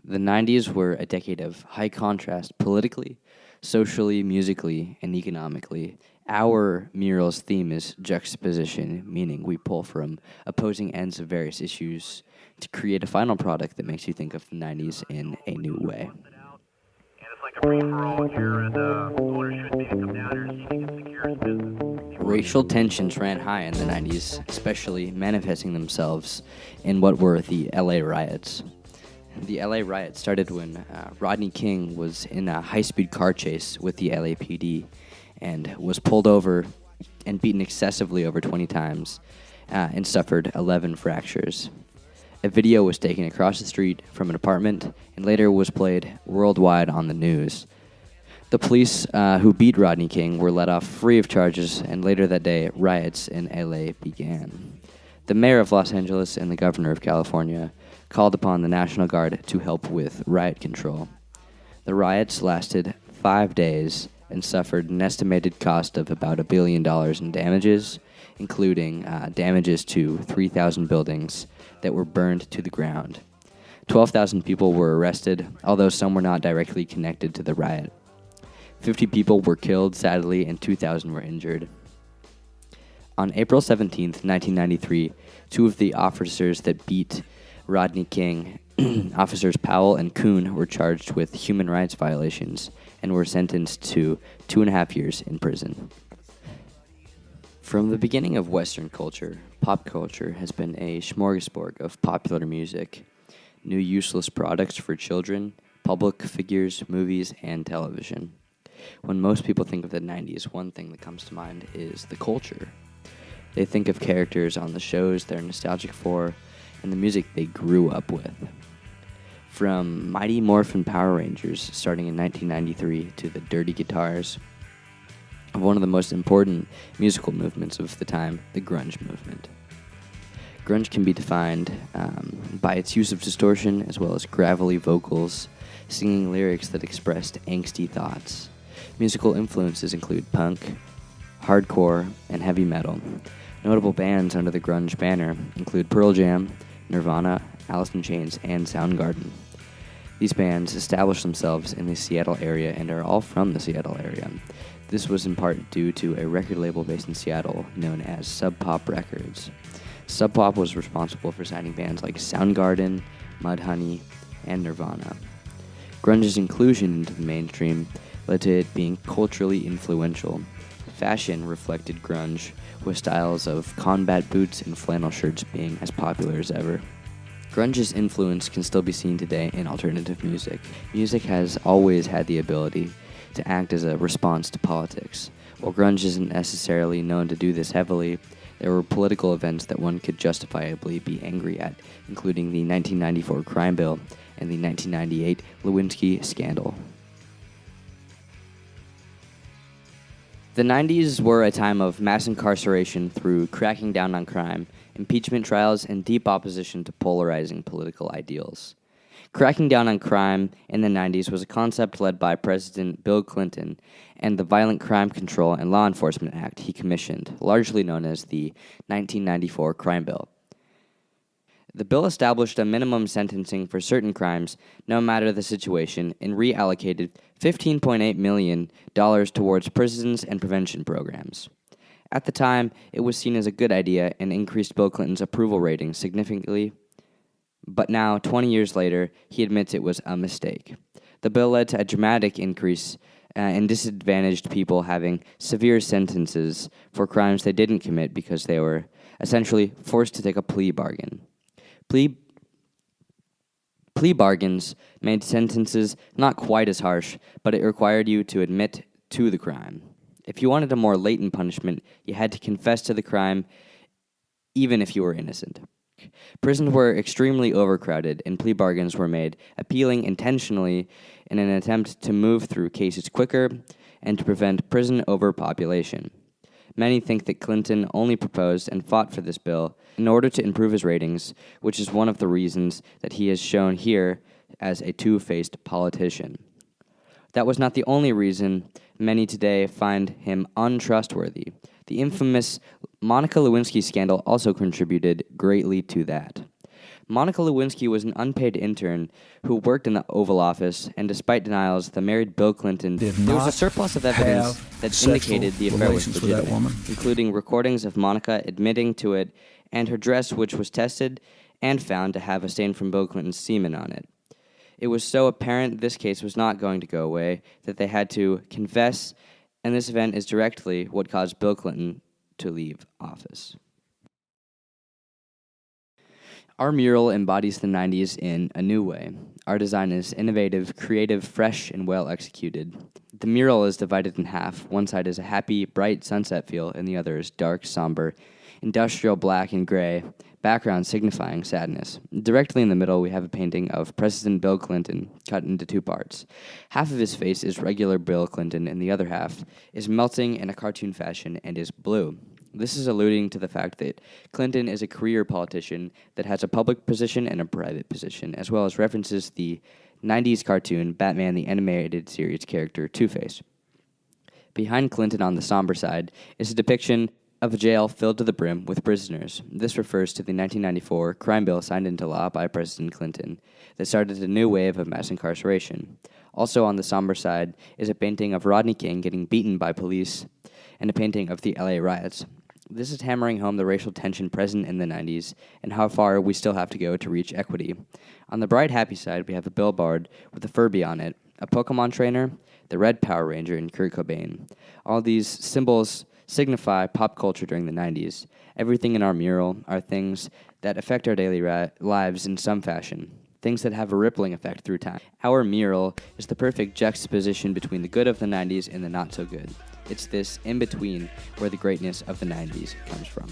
The 90s were a decade of high contrast politically, socially, musically, and economically. Our mural's theme is juxtaposition, meaning we pull from opposing ends of various issues to create a final product that makes you think of the 90s in a new way. Racial tensions ran high in the 90s, especially manifesting themselves in what were the LA riots. The LA riots started when Rodney King was in a high-speed car chase with the LAPD and was pulled over and beaten excessively over 20 times and suffered 11 fractures. A video was taken across the street from an apartment and later was played worldwide on the news. The police who beat Rodney King were let off free of charges, and later that day, riots in LA began. The mayor of Los Angeles and the governor of California called upon the National Guard to help with riot control. The riots lasted 5 days and suffered an estimated cost of about $1 billion in damages, including damages to 3,000 buildings that were burned to the ground. 12,000 people were arrested, although some were not directly connected to the riot. 50 people were killed, sadly, and 2,000 were injured. On April 17, 1993, two of the officers that beat Rodney King, Officers Powell and Kuhn, were charged with human rights violations and were sentenced to 2.5 years in prison. From the beginning of Western culture, pop culture has been a smorgasbord of popular music, new useless products for children, public figures, movies, and television. When most people think of the 90s, one thing that comes to mind is the culture. They think of characters on the shows they're nostalgic for and the music they grew up with. From Mighty Morphin Power Rangers starting in 1993 to the dirty guitars of one of the most important musical movements of the time, the grunge movement. Grunge can be defined by its use of distortion as well as gravelly vocals, singing lyrics that expressed angsty thoughts. Musical influences include punk, hardcore, and heavy metal. Notable bands under the grunge banner include Pearl Jam, Nirvana, Alice in Chains, and Soundgarden. These bands established themselves in the Seattle area and are all from the Seattle area. This was in part due to a record label based in Seattle known as Sub Pop Records. Sub Pop was responsible for signing bands like Soundgarden, Mudhoney, and Nirvana. Grunge's inclusion into the mainstream led to it being culturally influential. Fashion reflected grunge, with styles of combat boots and flannel shirts being as popular as ever. Grunge's influence can still be seen today in alternative music. Music has always had the ability to act as a response to politics. While grunge isn't necessarily known to do this heavily, there were political events that one could justifiably be angry at, including the 1994 crime bill and the 1998 Lewinsky scandal. The 90s were a time of mass incarceration through cracking down on crime, impeachment trials, and deep opposition to polarizing political ideals. Cracking down on crime in the 90s was a concept led by President Bill Clinton and the Violent Crime Control and Law Enforcement Act he commissioned, largely known as the 1994 Crime Bill. The bill established a minimum sentencing for certain crimes, no matter the situation, and reallocated $15.8 million towards prisons and prevention programs. At the time, it was seen as a good idea and increased Bill Clinton's approval rating significantly, but now, 20 years later, he admits it was a mistake. The bill led to a dramatic increase in disadvantaged people having severe sentences for crimes they didn't commit because they were essentially forced to take a plea bargain. Plea bargains made sentences not quite as harsh, but it required you to admit to the crime. If you wanted a more latent punishment, you had to confess to the crime, even if you were innocent. Prisons were extremely overcrowded, and plea bargains were made, appealing intentionally in an attempt to move through cases quicker and to prevent prison overpopulation. Many think that Clinton only proposed and fought for this bill in order to improve his ratings, which is one of the reasons that he is shown here as a two-faced politician. That was not the only reason many today find him untrustworthy. The infamous Monica Lewinsky scandal also contributed greatly to that. Monica Lewinsky was an unpaid intern who worked in the Oval Office, and despite denials that married Bill Clinton, there was a surplus of evidence that indicated the affair was legitimate, including recordings of Monica admitting to it and her dress, which was tested and found to have a stain from Bill Clinton's semen on it. It was so apparent this case was not going to go away that they had to confess, and this event is directly what caused Bill Clinton to leave office. Our mural embodies the 90s in a new way. Our design is innovative, creative, fresh, and well executed. The mural is divided in half. One side is a happy, bright sunset feel, and the other is dark, somber, industrial black and gray, background signifying sadness. Directly in the middle, we have a painting of President Bill Clinton cut into two parts. Half of his face is regular Bill Clinton, and the other half is melting in a cartoon fashion and is blue. This is alluding to the fact that Clinton is a career politician that has a public position and a private position, as well as references the 90s cartoon Batman the Animated Series character Two-Face. Behind Clinton on the somber side is a depiction of a jail filled to the brim with prisoners. This refers to the 1994 crime bill signed into law by President Clinton that started a new wave of mass incarceration. Also on the somber side is a painting of Rodney King getting beaten by police and a painting of the LA riots. This is hammering home the racial tension present in the 90s and how far we still have to go to reach equity. On the bright, happy side, we have a billboard with a Furby on it, a Pokemon trainer, the Red Power Ranger, and Kurt Cobain. All these symbols signify pop culture during the 90s. Everything in our mural are things that affect our daily lives in some fashion, things that have a rippling effect through time. Our mural is the perfect juxtaposition between the good of the 90s and the not so good. It's this in-between where the greatness of the 90s comes from.